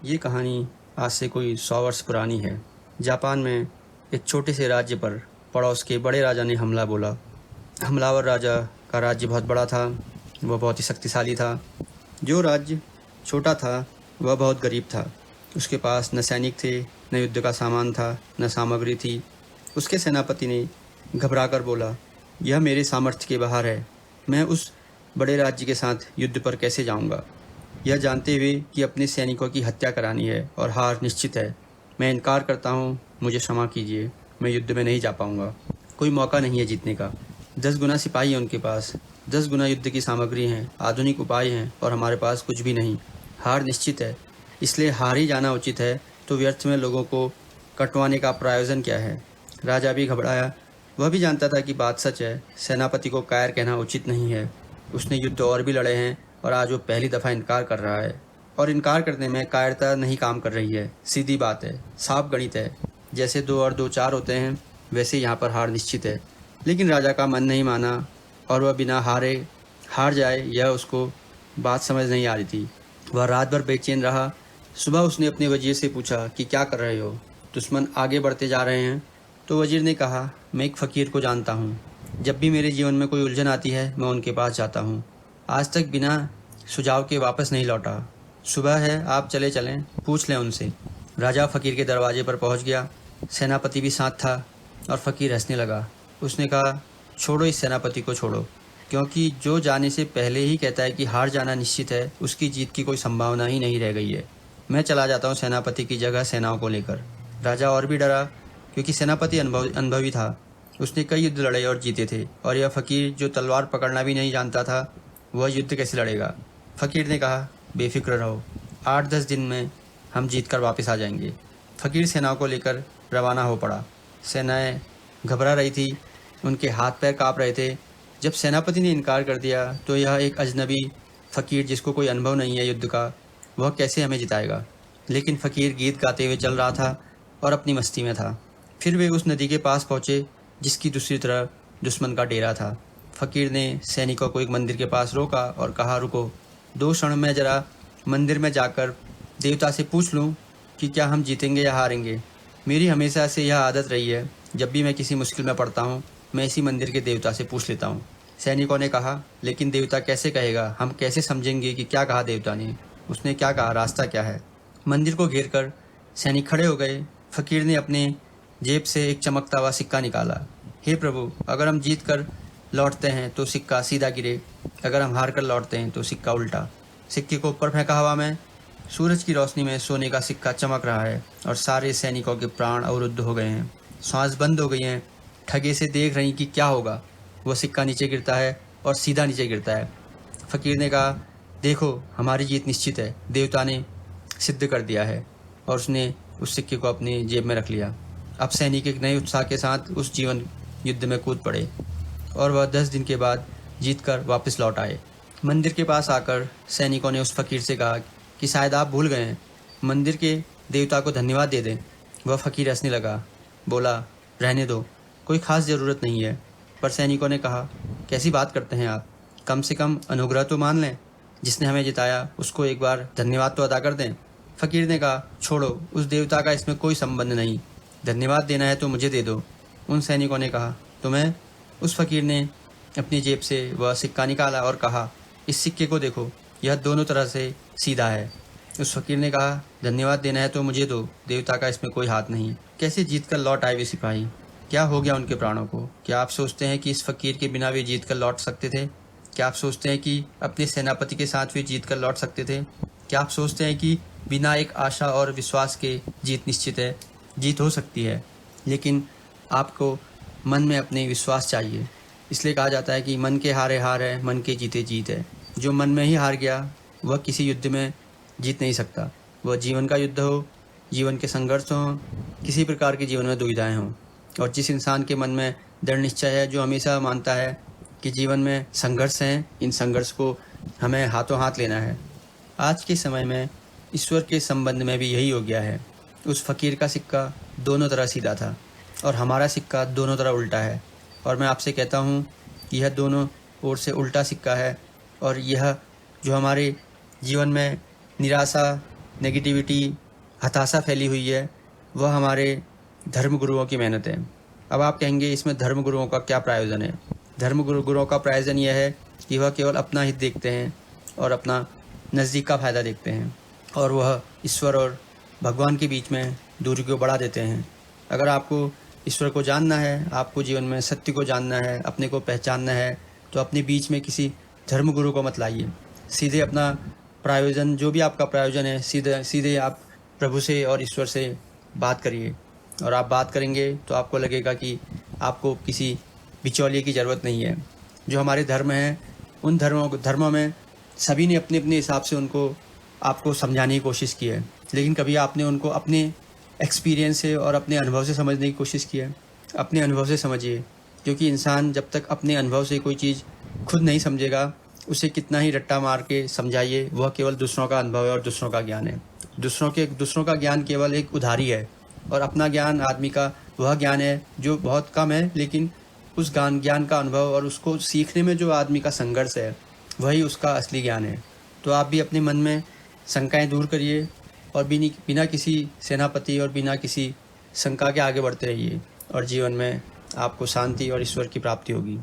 ये कहानी आज से कोई 100 वर्ष पुरानी है। जापान में एक छोटे से राज्य पर पड़ोस के बड़े राजा ने हमला बोला। हमलावर राजा का राज्य बहुत बड़ा था, वह बहुत ही शक्तिशाली था। जो राज्य छोटा था वह बहुत गरीब था। उसके पास न सैनिक थे, न युद्ध का सामान था, न सामग्री थी। उसके सेनापति ने घबराकर बोला, यह मेरे सामर्थ्य के बाहर है। मैं उस बड़े राज्य के साथ युद्ध पर कैसे जाऊंगा? यह जानते हुए कि अपने सैनिकों की हत्या करानी है और हार निश्चित है, मैं इनकार करता हूँ, मुझे क्षमा कीजिए, मैं युद्ध में नहीं जा पाऊँगा। कोई मौका नहीं है जीतने का। 10 गुना सिपाही हैं उनके पास, 10 गुना युद्ध की सामग्री हैं, आधुनिक उपाय हैं, और हमारे पास कुछ भी नहीं। हार निश्चित है, इसलिए हार ही जाना उचित है। तो व्यर्थ में लोगों को कटवाने का प्रयोजन क्या है? राजा भी घबराया। वह भी जानता था कि बात सच है, सेनापति को कायर कहना उचित नहीं है। उसने युद्ध और भी लड़े हैं और आज वो पहली दफ़ा इनकार कर रहा है। और इनकार करने में कायरता नहीं काम कर रही है। सीधी बात है, साफ गणित है। जैसे 2 और 2 4 होते हैं, वैसे यहाँ पर हार निश्चित है। लेकिन राजा का मन नहीं माना और वह बिना हार जाए, यह उसको बात समझ नहीं आ रही थी। वह रात भर बेचैन रहा। सुबह उसने अपने वजीर से पूछा कि क्या कर रहे हो? दुश्मन आगे बढ़ते जा रहे हैं। तो वजीर ने कहा, मैं एक फ़कीर को जानता हूँ। जब भी मेरे जीवन में कोई उलझन आती है, मैं उनके पास जाता हूँ। आज तक बिना सुझाव के वापस नहीं लौटा। सुबह है, आप चले चलें, पूछ लें उनसे। राजा फ़कीर के दरवाजे पर पहुँच गया। सेनापति भी साथ था और फ़कीर हंसने लगा। उसने कहा, छोड़ो इस सेनापति को छोड़ो, क्योंकि जो जाने से पहले ही कहता है कि हार जाना निश्चित है, उसकी जीत की कोई संभावना ही नहीं रह गई है। मैं चला जाता हूँ सेनापति की जगह सेनाओं को लेकर। राजा और भी डरा, क्योंकि सेनापति अनुभवी था। उसने कई युद्ध लड़े और जीते थे, और यह फ़कीर जो तलवार पकड़ना भी नहीं जानता था, वह युद्ध कैसे लड़ेगा? फ़कीर ने कहा, बेफिक्र रहो, 8-10 दिन में हम जीत कर वापस आ जाएंगे। फ़कीर सेनाओं को लेकर रवाना हो पड़ा। सेनाएं घबरा रही थी, उनके हाथ पैर काँप रहे थे। जब सेनापति ने इनकार कर दिया तो यह एक अजनबी फ़कीर, जिसको कोई अनुभव नहीं है युद्ध का, वह कैसे हमें जिताएगा? लेकिन फ़कीर गीत गाते हुए चल रहा था और अपनी मस्ती में था। फिर वे उस नदी के पास पहुँचे जिसकी दूसरी तरफ दुश्मन का डेरा था। फ़कीर ने सैनिकों को एक मंदिर के पास रोका और कहा, रुको, 2 क्षण में ज़रा मंदिर में जाकर देवता से पूछ लूँ कि क्या हम जीतेंगे या हारेंगे। मेरी हमेशा से यह आदत रही है, जब भी मैं किसी मुश्किल में पड़ता हूँ, मैं इसी मंदिर के देवता से पूछ लेता हूँ। सैनिकों ने कहा, लेकिन देवता कैसे कहेगा? हम कैसे समझेंगे कि क्या कहा देवता ने? उसने क्या कहा? रास्ता क्या है? मंदिर को घेर कर सैनिक खड़े हो गए। फ़कीर ने अपने जेब से एक चमकता हुआ सिक्का निकाला। हे प्रभु, अगर हम जीत कर लौटते हैं तो सिक्का सीधा गिरे, अगर हम हार कर लौटते हैं तो सिक्का उल्टा। सिक्के को ऊपर फेंका हवा में। सूरज की रोशनी में सोने का सिक्का चमक रहा है और सारे सैनिकों के प्राण अवरुद्ध हो गए हैं, सांस बंद हो गई हैं। ठगे से देख रही कि क्या होगा। वह सिक्का नीचे गिरता है और सीधा नीचे गिरता है। फ़कीर ने कहा, देखो, हमारी जीत निश्चित है, देवता ने सिद्ध कर दिया है। और उसने उस सिक्के को अपनी जेब में रख लिया। अब सैनिक एक नए उत्साह के साथ उस जीवन युद्ध में कूद पड़े और वह 10 दिन के बाद जीत कर वापस लौट आए। मंदिर के पास आकर सैनिकों ने उस फ़कीर से कहा कि शायद आप भूल गए हैं, मंदिर के देवता को धन्यवाद दे दें। वह फ़कीर हंसने लगा, बोला, रहने दो, कोई ख़ास ज़रूरत नहीं है। पर सैनिकों ने कहा, कैसी बात करते हैं आप? कम से कम अनुग्रह तो मान लें। जिसने हमें जिताया उसको एक बार धन्यवाद तो अदा कर दें। फ़कीर ने कहा, छोड़ो, उस देवता का इसमें कोई संबंध नहीं। धन्यवाद देना है तो मुझे दे दो। उन सैनिकों ने कहा, तुम्हें? उस फ़कीर ने अपनी जेब से वह सिक्का निकाला और कहा, इस सिक्के को देखो, यह दोनों तरह से सीधा है। उस फ़कीर ने कहा, धन्यवाद देना है तो मुझे दो, देवता का इसमें कोई हाथ नहीं। कैसे जीत कर लौट आए वे सिपाही? क्या हो गया उनके प्राणों को? क्या आप सोचते हैं कि इस फ़कीर के बिना वे जीत कर लौट सकते थे? क्या आप सोचते हैं कि अपने सेनापति के साथ वे जीत कर लौट सकते थे? क्या आप सोचते हैं कि बिना एक आशा और विश्वास के जीत निश्चित है? जीत हो सकती है, लेकिन आपको मन में अपने विश्वास चाहिए। इसलिए कहा जाता है कि मन के हारे हार है, मन के जीते जीत है। जो मन में ही हार गया, वह किसी युद्ध में जीत नहीं सकता। वह जीवन का युद्ध हो, जीवन के संघर्ष हों, किसी प्रकार के जीवन में दुविधाएं हों। और जिस इंसान के मन में दृढ़ निश्चय है, जो हमेशा मानता है कि जीवन में संघर्ष हैं, इन संघर्ष को हमें हाथों हाथ लेना है। आज के समय में ईश्वर के संबंध में भी यही हो गया है। उस फ़कीर का सिक्का दोनों तरह सीधा था और हमारा सिक्का दोनों तरह उल्टा है। और मैं आपसे कहता हूँ कि यह दोनों ओर से उल्टा सिक्का है, और यह जो हमारे जीवन में निराशा, नेगेटिविटी, हताशा फैली हुई है, वह हमारे धर्म गुरुओं की मेहनत है। अब आप कहेंगे इसमें धर्म गुरुओं का क्या प्रयोजन है? धर्म गुरुओं का प्रयोजन यह है कि वह केवल अपना हित देखते हैं और अपना नज़दीक का फ़ायदा देखते हैं, और वह ईश्वर और भगवान के बीच में दूरी को बढ़ा देते हैं। अगर आपको ईश्वर को जानना है, आपको जीवन में सत्य को जानना है, अपने को पहचानना है, तो अपने बीच में किसी धर्म गुरु को मत लाइए। सीधे अपना प्रयोजन, जो भी आपका प्रयोजन है, सीधे सीधे आप प्रभु से और ईश्वर से बात करिए। और आप बात करेंगे तो आपको लगेगा कि आपको किसी बिचौलिए की ज़रूरत नहीं है। जो हमारे धर्म हैं, उन धर्मों में सभी ने अपने अपने हिसाब से उनको आपको समझाने की कोशिश की है, लेकिन कभी आपने उनको अपने एक्सपीरियंस से और अपने अनुभव से समझने की कोशिश की है? अपने अनुभव से समझिए, क्योंकि इंसान जब तक अपने अनुभव से कोई चीज़ खुद नहीं समझेगा, उसे कितना ही रट्टा मार के समझाइए, वह केवल दूसरों का अनुभव है और दूसरों का ज्ञान है। दूसरों का ज्ञान केवल एक उधारी है, और अपना ज्ञान आदमी का वह ज्ञान है जो बहुत कम है, लेकिन उस ज्ञान का अनुभव और उसको सीखने में जो आदमी का संघर्ष है, वही उसका असली ज्ञान है। तो आप भी अपने मन में शंकाएं दूर करिए और बिना किसी सेनापति और बिना किसी शंका के आगे बढ़ते रहिए, और जीवन में आपको शांति और ईश्वर की प्राप्ति होगी।